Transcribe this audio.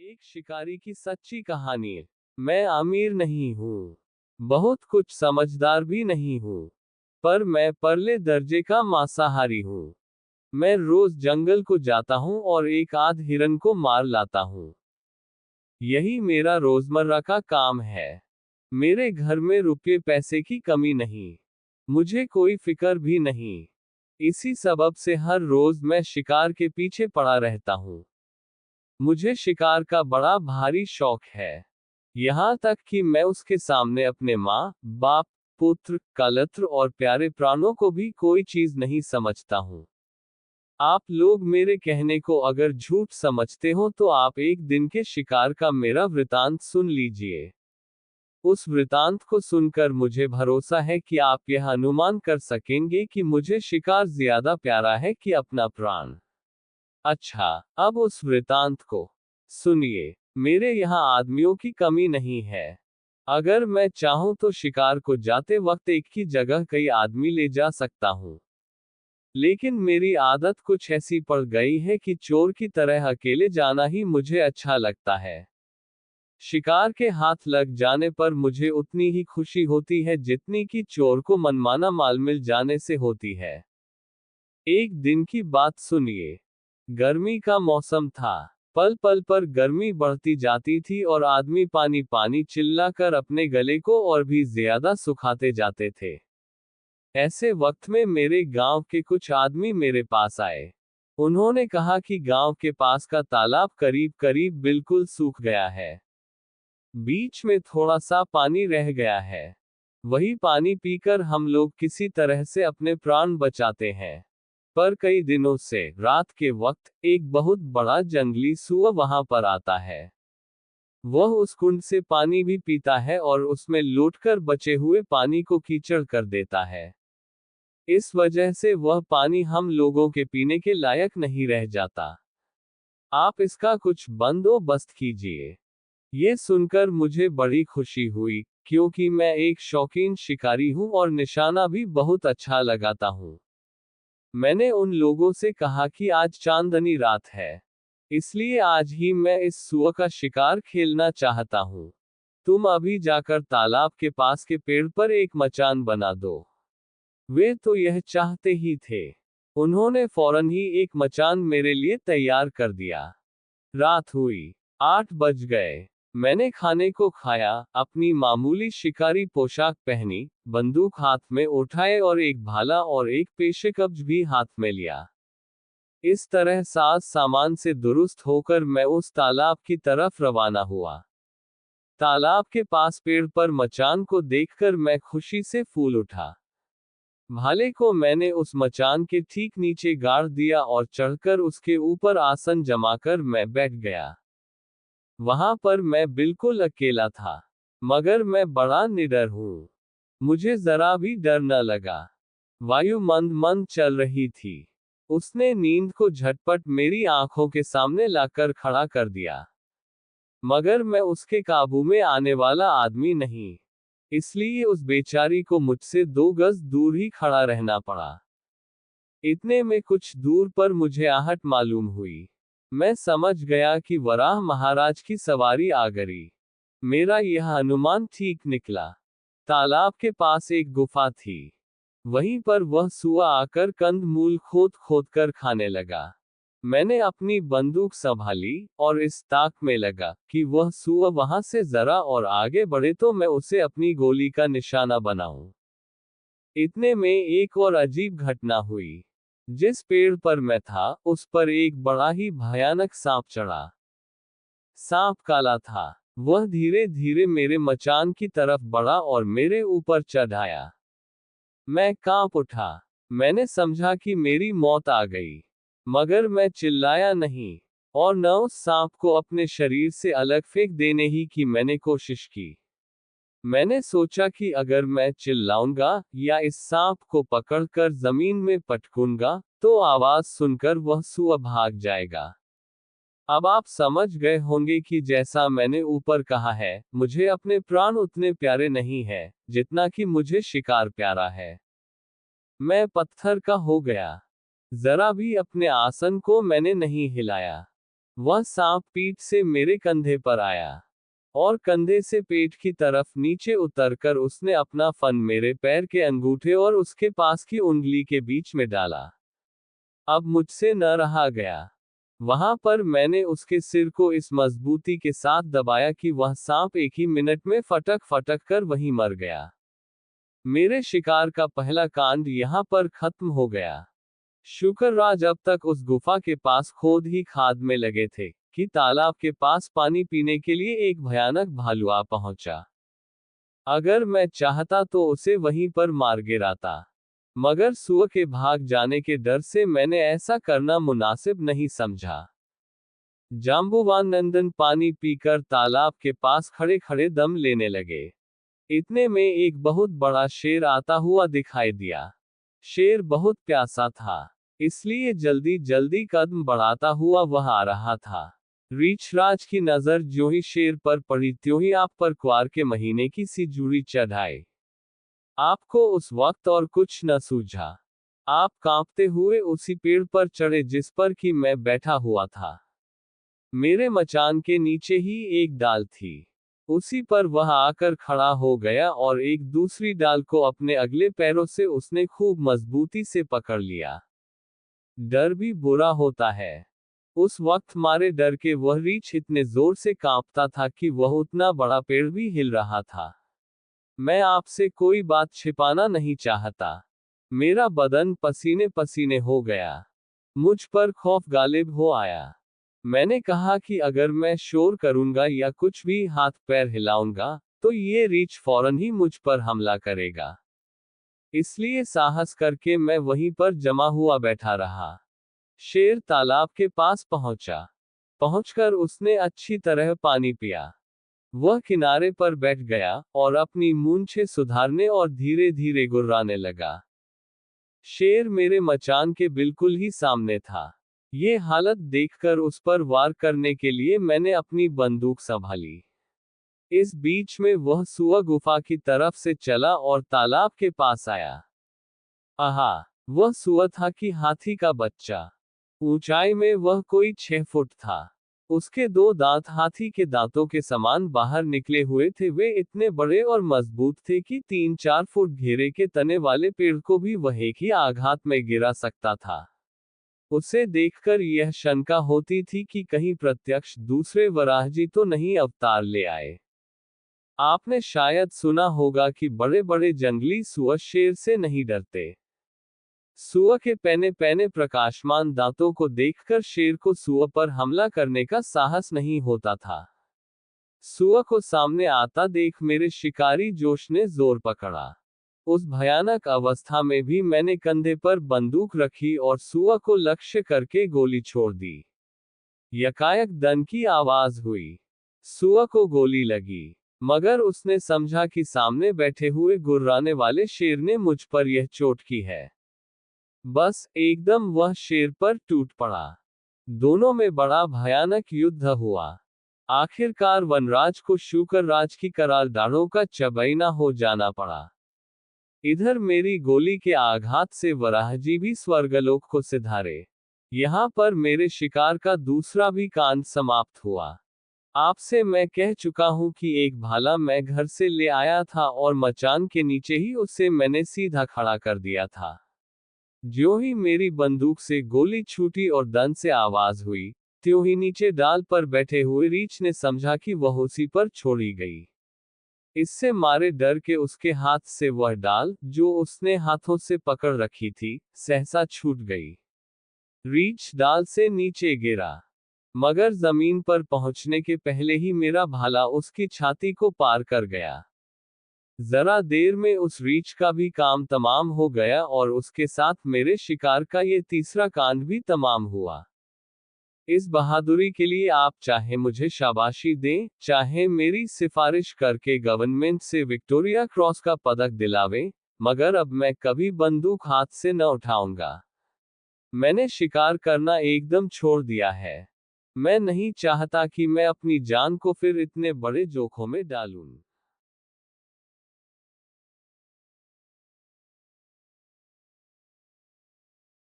एक शिकारी की सच्ची कहानी। मैं अमीर नहीं हूँ, बहुत कुछ समझदार भी नहीं हूँ, पर मैं परले दर्जे का मांसाहारी हूँ। मैं रोज जंगल को जाता हूँ और एक आध हिरन को मार लाता हूँ। यही मेरा रोजमर्रा का काम है। मेरे घर में रुपये पैसे की कमी नहीं। मुझे कोई फिक्र भी नहीं। इसी सबब से हर रोज मैं शिकार के पीछे पड़ा रहता हूँ। मुझे शिकार का बड़ा भारी शौक है। यहाँ तक कि मैं उसके सामने अपने माँ, बाप, पुत्र, कलत्र और प्यारे प्राणों को भी कोई चीज नहीं समझता हूँ। आप लोग मेरे कहने को अगर झूठ समझते हो तो आप एक दिन के शिकार का मेरा वृतांत सुन लीजिए। उस वृतांत को सुनकर मुझे भरोसा है कि आप यह अनुमान कर सकेंगे कि मुझे शिकार ज्यादा प्यारा है कि अपना प्राण। अच्छा, अब उस वृतांत को सुनिए। मेरे यहाँ आदमियों की कमी नहीं है। अगर मैं चाहूं तो शिकार को जाते वक्त एक ही जगह कई आदमी ले जा सकता हूं। लेकिन मेरी आदत कुछ ऐसी पड़ गई है कि चोर की तरह अकेले जाना ही मुझे अच्छा लगता है। शिकार के हाथ लग जाने पर मुझे उतनी ही खुशी होती है जितनी कि चोर को मनमाना माल मिल जाने से होती है। एक दिन की बात सुनिए। गर्मी का मौसम था। पल पल पर गर्मी बढ़ती जाती थी और आदमी पानी पानी चिल्लाकर अपने गले को और भी ज्यादा सुखाते जाते थे। ऐसे वक्त में मेरे गांव के कुछ आदमी मेरे पास आए। उन्होंने कहा कि गांव के पास का तालाब करीब करीब बिल्कुल सूख गया है। बीच में थोड़ा सा पानी रह गया है। वही पानी पीकर हम लोग किसी तरह से अपने प्राण बचाते हैं। पर कई दिनों से रात के वक्त एक बहुत बड़ा जंगली सूअर वहां पर आता है। वह उस कुंड से पानी भी पीता है और उसमें लौटकर बचे हुए पानी को कीचड़ कर देता है। इस वजह से वह पानी हम लोगों के पीने के लायक नहीं रह जाता। आप इसका कुछ बंदोबस्त कीजिए। ये सुनकर मुझे बड़ी खुशी हुई, क्योंकि मैं एक शौकीन शिकारी हूँ और निशाना भी बहुत अच्छा लगाता हूँ। मैंने उन लोगों से कहा कि आज चांदनी रात है, इसलिए आज ही मैं इस सुअर का शिकार खेलना चाहता हूँ। तुम अभी जाकर तालाब के पास के पेड़ पर एक मचान बना दो। वे तो यह चाहते ही थे। उन्होंने फौरन ही एक मचान मेरे लिए तैयार कर दिया। रात हुई। 8 बज गए। मैंने खाने को खाया, अपनी मामूली शिकारी पोशाक पहनी, बंदूक हाथ में उठाए और एक भाला और एक पेशेकब्ज भी हाथ में लिया। इस तरह साज सामान से दुरुस्त होकर मैं उस तालाब की तरफ रवाना हुआ। तालाब के पास पेड़ पर मचान को देखकर मैं खुशी से फूल उठा। भाले को मैंने उस मचान के ठीक नीचे गाड़ दिया और चढ़कर उसके ऊपर आसन जमाकर मैं बैठ गया। वहां पर मैं बिल्कुल अकेला था। मगर मैं बड़ा निडर हूं। मुझे जरा भी डर न लगा। वायु मंद मंद चल रही थी। उसने नींद को झटपट मेरी आंखों के सामने लाकर खड़ा कर दिया। मगर मैं उसके काबू में आने वाला आदमी नहीं। इसलिए उस बेचारी को मुझसे 2 गज दूर ही खड़ा रहना पड़ा। इतने में कुछ दूर पर मुझे आहट मालूम हुई। मैं समझ गया कि वराह महाराज की सवारी आ गई। मेरा यह अनुमान ठीक निकला। तालाब के पास एक गुफा थी। वहीं पर वह सुअर आकर कंद मूल खोद खोद कर खाने लगा। मैंने अपनी बंदूक संभाली और इस ताक में लगा कि वह सुअर वहां से जरा और आगे बढ़े तो मैं उसे अपनी गोली का निशाना बनाऊं। इतने में एक और अजीब घटना हुई। जिस पेड़ पर मैं था, उस पर एक बड़ा ही भयानक सांप चढ़ा। सांप काला था। वह धीरे धीरे मेरे मचान की तरफ बढ़ा और मेरे ऊपर चढ़ आया। मैं कांप उठा। मैंने समझा कि मेरी मौत आ गई। मगर मैं चिल्लाया नहीं, और न उस सांप को अपने शरीर से अलग फेंक देने ही की मैंने कोशिश की। मैंने सोचा कि अगर मैं चिल्लाऊंगा या इस सांप को पकड़कर जमीन में पटकूंगा, तो आवाज सुनकर वह सुअर भाग जाएगा। अब आप समझ गए होंगे कि जैसा मैंने ऊपर कहा है, मुझे अपने प्राण उतने प्यारे नहीं है, जितना कि मुझे शिकार प्यारा है। मैं पत्थर का हो गया। जरा भी अपने आसन को मैंने नहीं हिलाया। वह सांप पीठ से मेरे कंधे पर आया और कंधे से पेट की तरफ नीचे उतरकर उसने अपना फन मेरे पैर के अंगूठे और उसके पास की उंगली के बीच में डाला। अब मुझसे न रहा गया। वहां पर मैंने उसके सिर को इस मजबूती के साथ दबाया कि वह सांप एक ही मिनट में फटक फटक कर वहीं मर गया। मेरे शिकार का पहला कांड यहां पर खत्म हो गया। शुक्रराज अब तक उस गुफा के पास खोद ही खाद में लगे थे कि तालाब के पास पानी पीने के लिए एक भयानक भालू आ पहुंचा। अगर मैं चाहता तो उसे वहीं पर मार गिराता, मगर सुअर के भाग जाने के डर से मैंने ऐसा करना मुनासिब नहीं समझा। जाम्बुवान नंदन पानी पीकर तालाब के पास खड़े खड़े दम लेने लगे। इतने में एक बहुत बड़ा शेर आता हुआ दिखाई दिया। शेर बहुत प्यासा था, इसलिए जल्दी जल्दी कदम बढ़ाता हुआ वह आ रहा था। रीछराज की नजर ज्यों ही शेर पर पड़ी त्यों ही आप पर क्वार के महीने की सी जुड़ी चढ़ाई। आपको उस वक्त और कुछ न सूझा। आप कांपते हुए उसी पेड़ पर चढ़े जिस पर कि मैं बैठा हुआ था। मेरे मचान के नीचे ही एक डाल थी। उसी पर वह आकर खड़ा हो गया और एक दूसरी डाल को अपने अगले पैरों से उसने खूब मजबूती से पकड़ लिया। डर भी बुरा होता है। उस वक्त मारे डर के वह रीछ इतने जोर से कांपता था कि वह उतना बड़ा पेड़ भी हिल रहा था। मैं आपसे कोई बात छिपाना नहीं चाहता। मेरा बदन पसीने पसीने हो गया। मुझ पर खौफ गालिब हो आया। मैंने कहा कि अगर मैं शोर करूंगा या कुछ भी हाथ पैर हिलाऊंगा, तो ये रीछ फौरन ही मुझ पर हमला करेगा। इसलिए साहस करके मैं वहीं पर जमा हुआ बैठा रहा। शेर तालाब के पास पहुंचा। पहुंचकर उसने अच्छी तरह पानी पिया। वह किनारे पर बैठ गया और अपनी मूंछें सुधारने और धीरे धीरे गुर्राने लगा। शेर मेरे मचान के बिल्कुल ही सामने था। ये हालत देखकर उस पर वार करने के लिए मैंने अपनी बंदूक संभाली। इस बीच में वह सुअर गुफा की तरफ से चला और तालाब के पास आया। आहा! वह सुअर था कि हाथी का बच्चा। ऊंचाई में वह कोई 6 फुट था। उसके 2 दांत हाथी के दांतों के समान बाहर निकले हुए थे। वे इतने बड़े और मजबूत थे कि 3-4 फुट घेरे के तने वाले पेड़ को भी वह एक ही आघात में गिरा सकता था। उसे देखकर यह शंका होती थी कि कहीं प्रत्यक्ष दूसरे वराहजी तो नहीं अवतार ले आए। आपने शायद सुना होगा कि बड़े बड़े जंगली सुअर शेर से नहीं डरते। सुअर के पैने पैने प्रकाशमान दांतों को देखकर शेर को सुअर पर हमला करने का साहस नहीं होता था। सुअर को सामने आता देख मेरे शिकारी जोश ने जोर पकड़ा। उस भयानक अवस्था में भी मैंने कंधे पर बंदूक रखी और सुअर को लक्ष्य करके गोली छोड़ दी। यकायक दन की आवाज हुई। सुअर को गोली लगी, मगर उसने समझा कि सामने बैठे हुए गुर्राने वाले शेर ने मुझ पर यह चोट की है। बस एकदम वह शेर पर टूट पड़ा। दोनों में बड़ा भयानक युद्ध हुआ। आखिरकार वनराज को शुक्रराज की कराल दाढ़ों का चबैना हो जाना पड़ा। इधर मेरी गोली के आघात से वराहजी भी स्वर्गलोक को सिधारे। यहां पर मेरे शिकार का दूसरा भी कांड समाप्त हुआ। आपसे मैं कह चुका हूं कि एक भाला मैं घर से ले आया था और मचान के नीचे ही उसे मैंने सीधा खड़ा कर दिया था। ज्यों ही मेरी बंदूक से गोली छूटी और दन से आवाज हुई, त्यों ही नीचे डाल पर बैठे हुए रीछ ने समझा कि वह उसी पर छोड़ी गई। इससे मारे डर के उसके हाथ से वह डाल, जो उसने हाथों से पकड़ रखी थी, सहसा छूट गई। रीछ डाल से नीचे गिरा, मगर जमीन पर पहुंचने के पहले ही मेरा भाला उसकी छाती को पार कर गया। जरा देर में उस रीछ का भी काम तमाम हो गया और उसके साथ मेरे शिकार का ये तीसरा कांड भी तमाम हुआ। इस बहादुरी के लिए आप चाहे मुझे शाबाशी दें, चाहे मेरी सिफारिश करके गवर्नमेंट से विक्टोरिया क्रॉस का पदक दिलावें, मगर अब मैं कभी बंदूक हाथ से न उठाऊंगा। मैंने शिकार करना एकदम छोड़ दिया है। मैं नहीं चाहता कि मैं अपनी जान को फिर इतने बड़े जोखों में डालूं।